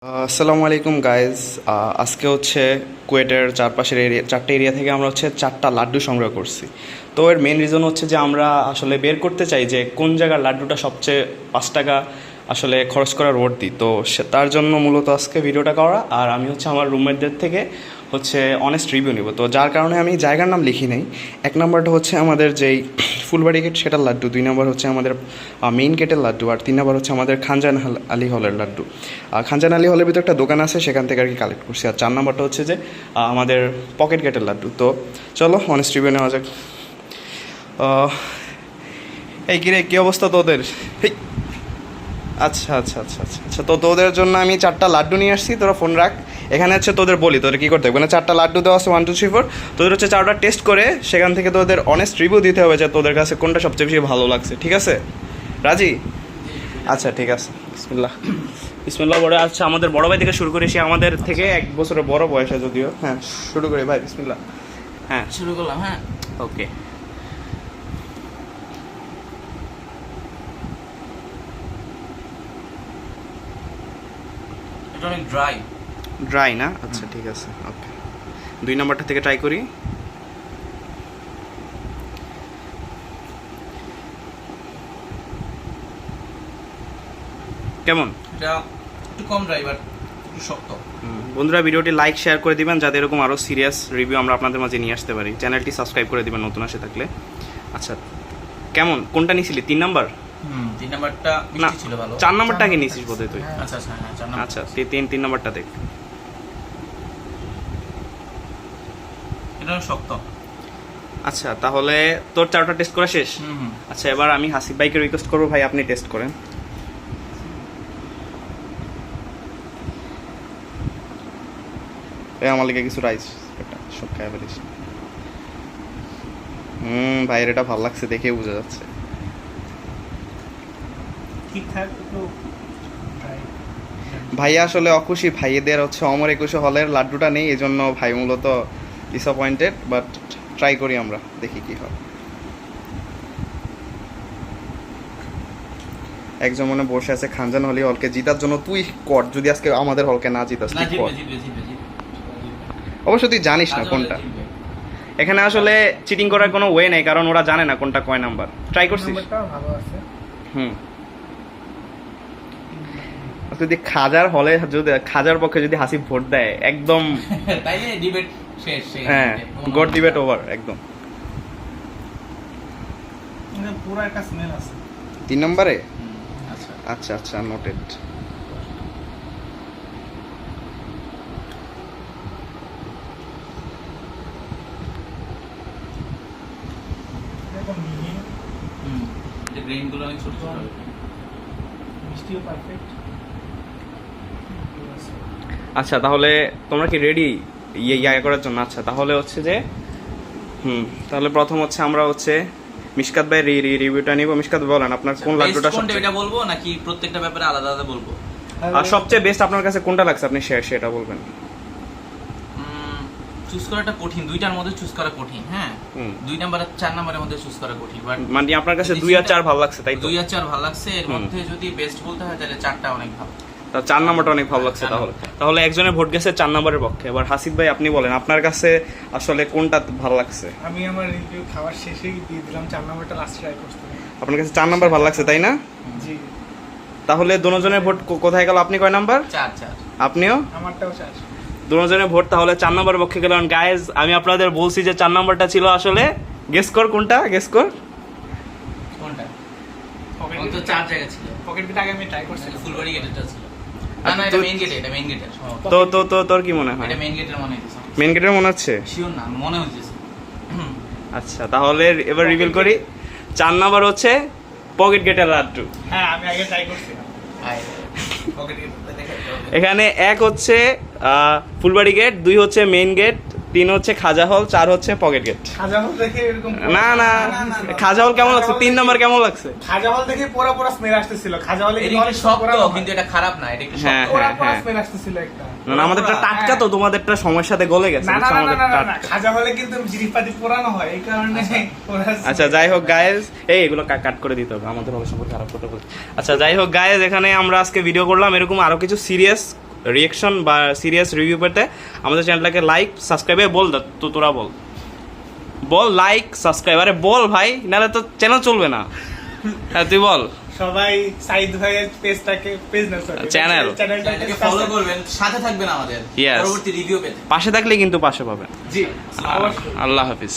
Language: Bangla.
আসসালামু আলাইকুম গাইজ। আজকে হচ্ছে কুয়েটের চারপাশের চারটে এরিয়া থেকে আমরা হচ্ছে 4টা লাড্ডু সংগ্রহ করছি। তো এর মেন রিজন হচ্ছে যে আমরা আসলে বের করতে চাই যে কোন জায়গার লাড্ডুটা সবচেয়ে 5 টাকা আসলে খরচ করার ওর্থ তো তার জন্য মূলত আজকে ভিডিওটা করা। আর আমি হচ্ছে আমার রুমমেটদের থেকে হচ্ছে অনেস্ট রিভিউ নিব, তো যার কারণে আমি জায়গার নাম লিখি নাই। 1 নম্বরটা হচ্ছে আমাদের যেই ফুলবাড়ি গেট সেটার লাড্ডু, 2 নম্বর হচ্ছে আমাদের মেইন গেটের লাড্ডু, আর 3 নম্বর হচ্ছে আমাদের খানজান আলী হলের লাড্ডু। খানজান আলী হলের ভিতরে একটা দোকান আছে, সেখান থেকে আর কি কালেক্ট করছি। আর 4 নম্বরটা হচ্ছে যে আমাদের পকেট গেটের লাড্ডু। তো চলো অনেস্ট রিভিউ নেওয়া যাক। এই কিরে, কী অবস্থা তোদের? আচ্ছা আচ্ছা আচ্ছা আচ্ছা আচ্ছা, তো তোদের জন্য আমি 4টা লাড্ডু নিয়ে আসছি, তোরা ফোন রাখ। এখানে হচ্ছে তোদের বলি তোদের কী করতে হবে। মানে 4টা লাড্ডু দেওয়া আছে 1 2 3 4। তোদের হচ্ছে 4টা টেস্ট করে সেখান থেকে তোদের অনেস্ট রিভিউ দিতে হবে যে তোদের কাছে কোনটা সবচেয়ে বেশি ভালো লাগছে, ঠিক আছে? রাজি? আচ্ছা ঠিক আছে, বিসমিল্লাহ বিসমিল্লাহ বড়। আচ্ছা, আমাদের বড় ভাই থেকে শুরু করি, সে আমাদের থেকে 1 বছরের বড় বয়সে যদিও। হ্যাঁ শুরু করি ভাই, বিসমিল্লাহ। হ্যাঁ শুরু করলাম। হ্যাঁ, ওকে। এটা অনেক ড্রাই। ড্রাই না? আচ্ছা ঠিক আছে, ওকে। 2 নম্বরটা থেকে ট্রাই করি। কেমন? এটা একটু কম ড্রাই বাট একটু শক্ত। বন্ধুরা, ভিডিওটি লাইক শেয়ার করে দিবেন যাতে এরকম আরও সিরিয়াস রিভিউ আমরা আপনাদের মাঝে নিয়ে আসতে পারি। চ্যানেলটি সাবস্ক্রাইব করে দিবেন নতুন আসে থাকলে। আচ্ছা, কেমন? কোনটা নিয়েছিলি? 3 নাম্বার? 3 নাম্বারটা মিষ্টি ছিল ভালো। 4 নাম্বারটা আগে নিয়েছিস বোধহয় তুই। আচ্ছা আচ্ছা, হ্যাঁ 4 নাম্বার। আচ্ছা, 3 নাম্বারটা দেখ। এটা অনেক শক্ত। আচ্ছা, তাহলে তোর 4টা টেস্ট করা শেষ? আচ্ছা, এবার আমি হাসিব ভাইকে রিকোয়েস্ট করবো, ভাই আপনি টেস্ট করেন। আমার লিগে কিছু রাইস এটা সব খাই বলিস। ভাইয়ের এটা ভালো লাগছে, দেখে বোঝা যাচ্ছে। ঠিকঠাক একটু ভাইয়া আসলে অখুশি, ভাইয়েদের হচ্ছে অমর 21 হলের লাড্ডুটা নেই, এই জন্য ভাই মূলত ডিসঅ্যাপয়েন্টেড। বাট ট্রাই করি আমরা, দেখি কি হয়। একজন মনে বসে আছে খানজান হলি হলকে জিতার জন্য। তুই কর, যদি আজকে আমাদের হলকে না জিতাস তুই কর। অবশ্য তুই জানিস না কোনটা। এখানে আসলে চিটিং করার কোনো ওয়ে নেই, কারণ ওরা জানে না কোনটা কয় নাম্বার। ট্রাই করছিস? যদি খাজার হলে, যদি খাজার পক্ষে যদি হাসিব ভোট দেয় একদম তাইলে ডিবেট শেষ। হ্যাঁ, গড ডিবেট ওভার একদম। মানে পুরো একটা স্মেল আছে 3 নম্বরে? আচ্ছা আচ্ছা আচ্ছা, নোটেড। এই গ্রেইনগুলো অনেক ছোট ছোট, মিষ্টিও পারফেক্ট। আচ্ছা, তাহলে তোমরা কি রেডি ইয়া করার জন্য? আচ্ছা, তাহলে হচ্ছে যে তাহলে প্রথম হচ্ছে আমরা হচ্ছে মিশকাত ভাই রিভিউটা নিব। মিশকাত বলেন আপনার কোন লাড্ডুটা কোনটা, এটা বলবো নাকি প্রত্যেকটা ব্যাপারে আলাদা আলাদা বলবো? আর সবচেয়ে বেস্ট আপনার কাছে কোনটা লাগছে আপনি সেটা বলবেন। চুজ করাটা কঠিন, দুইটার মধ্যে চুজ করা কঠিন। হ্যাঁ, 2 নাম্বার আর 4 নাম্বারের মধ্যে চুজ করা কঠিন। বাট মানে আপনার কাছে 2 আর 4 ভালো লাগছে, তাই তো? 2 আর 4 ভালো লাগছে। এর মধ্যে যদি বেস্ট বলতে হয় তাহলে 4টা অনেক ভালো। তা 4 নাম্বারটা অনেক ভালো লাগছে। তাহলে একজনের ভোট গেছে 4 নাম্বারের পক্ষে। এবার হাসিব ভাই আপনি বলেন আপনার কাছে আসলে কোনটা ভালো লাগছে? আমি আমার রিভিউ খাওয়ার শেষেই দিয়ে দিলাম 4 নাম্বারটা লাস্ট ট্রাই করতে। আপনার কাছে 4 নাম্বার ভালো লাগছে, তাই না? জি। তাহলে দুজনের ভোট কোথায় গেল? আপনি কয় নাম্বার? 4 আপনিও? আমারটাও 4। দুজনের ভোট তাহলে 4 নাম্বার পক্ষে গেলেন। গাইজ, আমি আপনাদের বলছি যে 4 নাম্বারটা ছিল আসলে। গেস কর কোনটা, গেস কর। কোনটা? পকেট তো 4 জায়গা ছিল। পকেট বিট আগে আমি ট্রাই করছিলাম, ফুলবাড়ি গেটটা ছিল। না না, এটা মেইন গেট, এটা মেইন গেটের। তো তোর কি মনে হয়? এটা মেইন গেটের মনে হচ্ছে। মেন গেটের মনে হচ্ছে? শিওর না, মনে হচ্ছে। আচ্ছা, তাহলে এবার রিভিল করি। 4 নাম্বার হচ্ছে পকেট গেটের লাড্ডু। হ্যাঁ আমি আগে ট্রাই করছিলাম। পকেট গেটটা দেখে এখানে 1 হচ্ছে ফুলবাড়ি গেট, 2 হচ্ছে মেইন গেট, 3 হচ্ছে খাজা হল, 4 হচ্ছে পকেট গেট। খাজা হল দেখে এরকম না না, খাজা হল কেমন লাগছে? 3 নাম্বার কেমন লাগছে? খাজা হল দেখে পুরো পুরো স্মেল আসতেছিল। খাজা হলে এটা একটু শক্ত, কিন্তু এটা খারাপ না, এটা একটু হ্যাঁ, শক্ত। পুরো হ্যাঁ, পুরো হ্যাঁ। স্মেল আসতেছিল একটা। না, আমাদেরটা টাটকা তো, তোমাদেরটা সময়ের সাথে গলে গেছে। না না বুঝছো, না আমাদের না না, টাটকা। খাজা হলে কিন্তু জিনিসপাতি পুরানো হয়, এই কারণে পুরো। আচ্ছা, যাই হোক গায়েস, এগুলো কাট করে দিতে হবে, আমাদের হলে সম্পর্কে খারাপ করতে বলে। আচ্ছা, যাই হোক গায়েস, এখানে আমরা আজকে ভিডিও করলাম। এরকম আরো কিছু সিরিয়াস রিয়েকশন বা সিরিয়াস রিভিউ পেতে আমাদের চ্যানেলটাকে লাইক সাবস্ক্রাইবে বল তো তোরা বল লাইক সাবস্ক্রাইব, আরে বল ভাই, নাহলে তো চ্যানেল চলবে না। হ্যাঁ তুই বল। সবাই সাইদ ভাইয়ের পেজ না সরি চ্যানেল চ্যানেলটাকে ফলো করবেন, সাথে থাকবেন আমাদের Yes. পরবর্তী রিভিউ পেতে। পাশে থাকলে কিন্তু পাশে পাবেন। জি অবশ্যই। আল্লাহ হাফিজ।